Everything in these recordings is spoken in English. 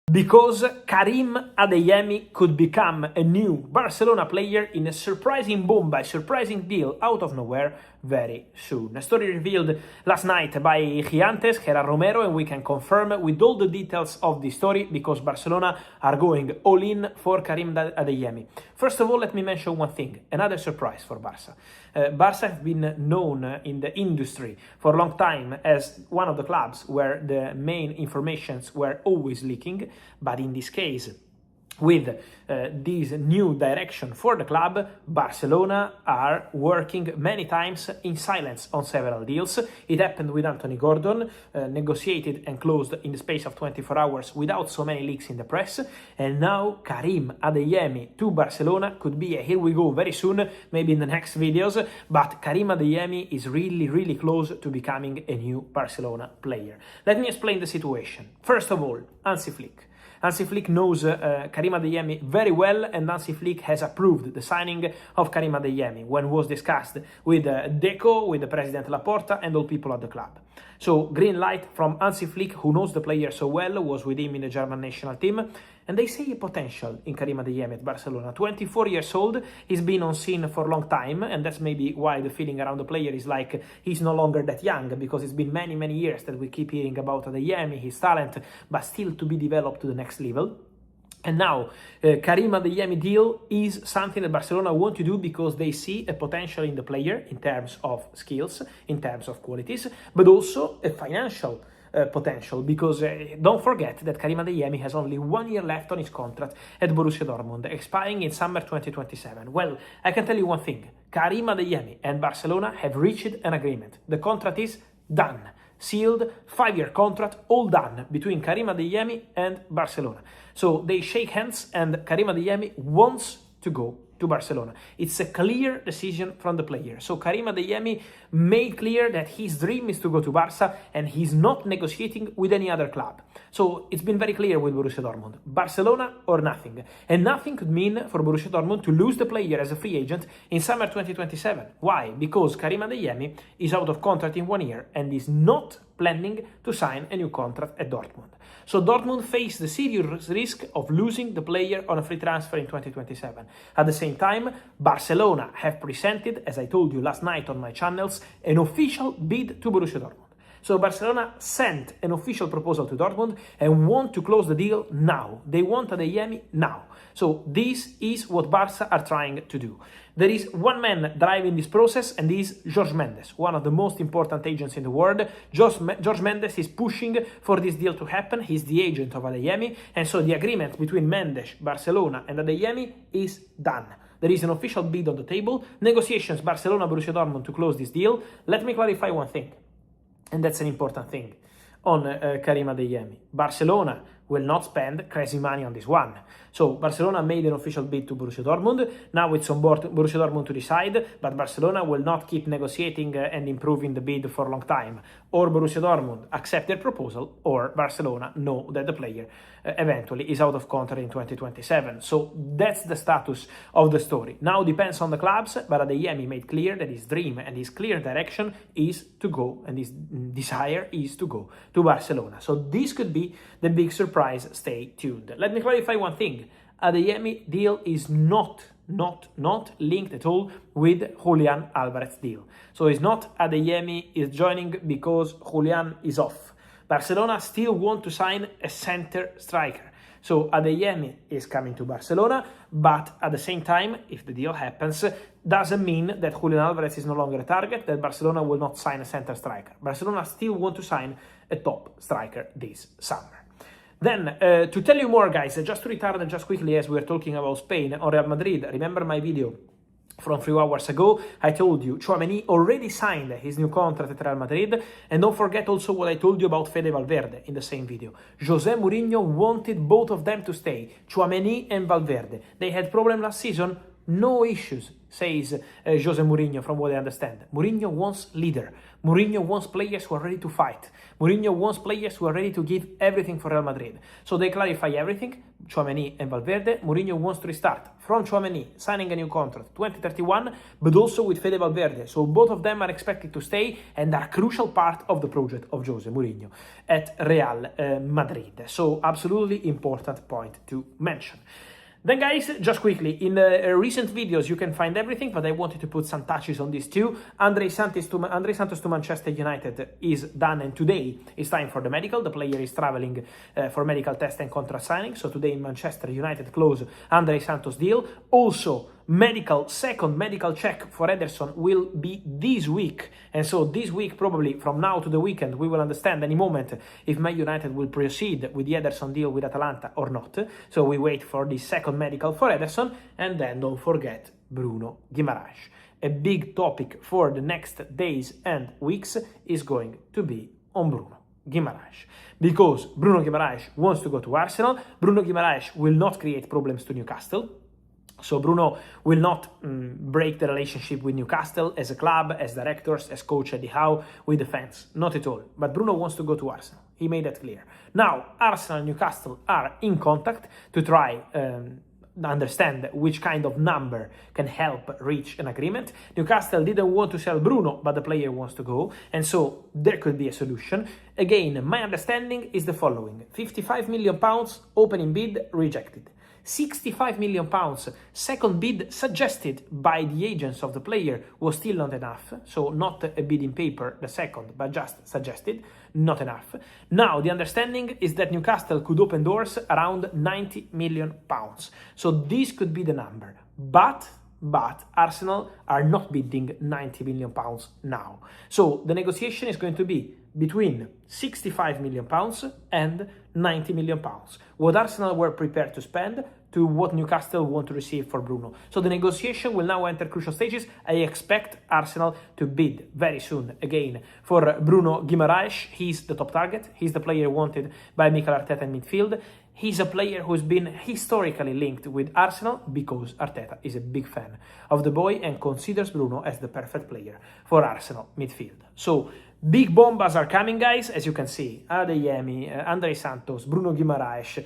Because Karim Adeyemi could become a new Barcelona player in a surprising Bomba, a surprising deal out of nowhere very soon. A story revealed last night by Giantes, Gerard Romero, and we can confirm with all the details of the story because Barcelona are going all in for Karim Adeyemi. First of all, let me mention one thing, another surprise for Barca. Barca have been known in the industry for a long time as one of the clubs where the main informations were always leaking, but in this case, with this new direction for the club, Barcelona are working many times in silence on several deals. It happened with Anthony Gordon, negotiated and closed in the space of 24 hours without so many leaks in the press. And now Karim Adeyemi to Barcelona could be a here we go very soon, maybe in the next videos. But Karim Adeyemi is really close to becoming a new Barcelona player. Let me explain the situation. First of all, Hansi Flick. Hansi Flick knows Karim Adeyemi very well, and Hansi Flick has approved the signing of Karim Adeyemi when was discussed with Deco, with the President Laporta, and all people at the club. So green light from Hansi Flick, who knows the player so well, was with him in the German national team, and they see a potential in Karim Adeyemi at Barcelona. 24 years old, he's been on scene for a long time, and that's maybe why the feeling around the player is like he's no longer that young, because it's been many years that we keep hearing about Adeyemi, his talent, but still to be developed to the next level. And now, Karim Adeyemi deal is something that Barcelona want to do because they see a potential in the player in terms of skills, in terms of qualities, but also a financial potential, because don't forget that Karim Adeyemi has only 1 year left on his contract at Borussia Dortmund, expiring in summer 2027. Well, I can tell you one thing, Karim Adeyemi and Barcelona have reached an agreement. The contract is done. Sealed, 5-year contract, all done between Karim Adeyemi and Barcelona. So they shake hands and Karim Adeyemi wants to go to Barcelona. It's a clear decision from the player. So Karim Adeyemi made clear that his dream is to go to Barca and he's not negotiating with any other club. So it's been very clear with Borussia Dortmund. Barcelona or nothing. And nothing could mean for Borussia Dortmund to lose the player as a free agent in summer 2027. Why? Because Karim Adeyemi is out of contract in 1 year and is not planning to sign a new contract at Dortmund. So Dortmund face the serious risk of losing the player on a free transfer in 2027. At the same time, Barcelona have presented, as I told you last night on my channels, an official bid to Borussia Dortmund. So Barcelona sent an official proposal to Dortmund and want to close the deal now. They want Adeyemi now. So this is what Barca are trying to do. There is one man driving this process, and this is Jorge Mendes, one of the most important agents in the world. Jorge Mendes is pushing for this deal to happen. He's the agent of Adeyemi, and so the agreement between Mendes, Barcelona, and Adeyemi is done. There is an official bid on the table. Negotiations Barcelona, Borussia Dortmund to close this deal. Let me clarify one thing, and that's an important thing on Karim Adeyemi. Barcelona will not spend crazy money on this one. So Barcelona made an official bid to Borussia Dortmund. Now it's on board Borussia Dortmund to decide, but Barcelona will not keep negotiating and improving the bid for a long time. Or Borussia Dortmund accept their proposal, or Barcelona know that the player eventually is out of contract in 2027. So that's the status of the story. Now depends on the clubs, but Adeyemi made clear that his dream and his clear direction is to go, and his desire is to go to Barcelona. So this could be the big surprise. Stay tuned. Let me clarify one thing. Adeyemi deal is not linked at all with Julian Alvarez deal. So it's not Adeyemi is joining because Julian is off. Barcelona still want to sign a center striker. So Adeyemi is coming to Barcelona, but at the same time, if the deal happens, doesn't mean that Julian Alvarez is no longer a target, that Barcelona will not sign a center striker. Barcelona still want to sign a top striker this summer. Then, to tell you more, guys, just to return just quickly as we were talking about Spain or Real Madrid, remember my video from 3 hours ago? I told you Tchouaméni already signed his new contract at Real Madrid, and don't forget also what I told you about Fede Valverde in the same video. Jose Mourinho wanted both of them to stay, Tchouaméni and Valverde. They had problem last season, no issues. says Jose Mourinho, from what I understand. Mourinho wants leader. Mourinho wants players who are ready to fight. Mourinho wants players who are ready to give everything for Real Madrid. So they clarify everything, Tchouaméni and Valverde. Mourinho wants to restart from Tchouaméni, signing a new contract, 2031, but also with Fede Valverde. So both of them are expected to stay and are crucial part of the project of Jose Mourinho at Real Madrid. So absolutely important point to mention. Then guys, just quickly, in recent videos you can find everything, but I wanted to put some touches on this too. Andre Santos to Manchester United is done, and today is time for the medical. The player is traveling for medical test and contract signing, so today in Manchester United close Andre Santos deal. Also, second medical check for Énderson will be this week, and so this week, probably from now to the weekend, we will understand any moment if Man United will proceed with the Énderson deal with Atalanta or not. So we wait for the second medical for Énderson, and then don't forget Bruno Guimaraes. A big topic for the next days and weeks is going to be on Bruno Guimaraes, because Bruno Guimaraes wants to go to Arsenal. Bruno Guimaraes will not create problems to Newcastle. So Bruno will not break the relationship with Newcastle as a club, as directors, as coach Eddie Howe, with the fans. Not at all. But Bruno wants to go to Arsenal. He made that clear. Now, Arsenal and Newcastle are in contact to try understand which kind of number can help reach an agreement. Newcastle didn't want to sell Bruno, but the player wants to go, and so there could be a solution. Again, my understanding is the following: £55 million opening bid rejected. £65 million second bid suggested by the agents of the player was still not enough, so not a bid in paper, the second, but just suggested, not enough. Now, the understanding is that Newcastle could open doors around £90 million. So this could be the number, but Arsenal are not bidding £90 million now. So the negotiation is going to be between £65 million and £90 million. What Arsenal were prepared to spend to what Newcastle want to receive for Bruno. So the negotiation will now enter crucial stages. I expect Arsenal to bid very soon again for Bruno Guimaraes. He's the top target. He's the player wanted by Mikel Arteta in midfield. He's a player who's been historically linked with Arsenal because Arteta is a big fan of the boy and considers Bruno as the perfect player for Arsenal midfield. So big bombas are coming, guys, as you can see. Adeyemi, Andre Santos, Bruno Guimaraes,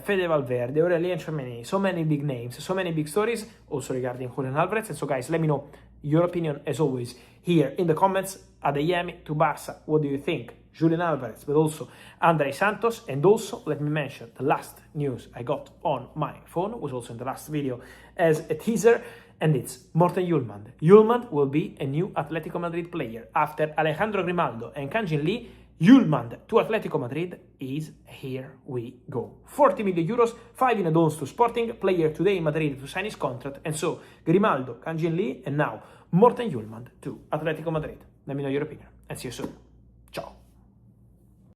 Fede Valverde, Aurelien Tchouaméni, so many big names, so many big stories, also regarding Julian Alvarez. And so, guys, let me know your opinion, as always, here in the comments. Adeyemi to Barca, what do you think? Julian Alvarez, but also Andre Santos. And also, let me mention, the last news I got on my phone was also in the last video as a teaser, and it's Morten Hjulmand. Hjulmand will be a new Atletico Madrid player. After Alejandro Grimaldo and Kang-in Lee, Hjulmand to Atletico Madrid is here we go. 40 million euros, 5 in advance to Sporting, player today in Madrid to sign his contract, and so Grimaldo, Kang-in Lee, and now Morten Hjulmand to Atletico Madrid. Let me know your opinion, and see you soon. Ciao.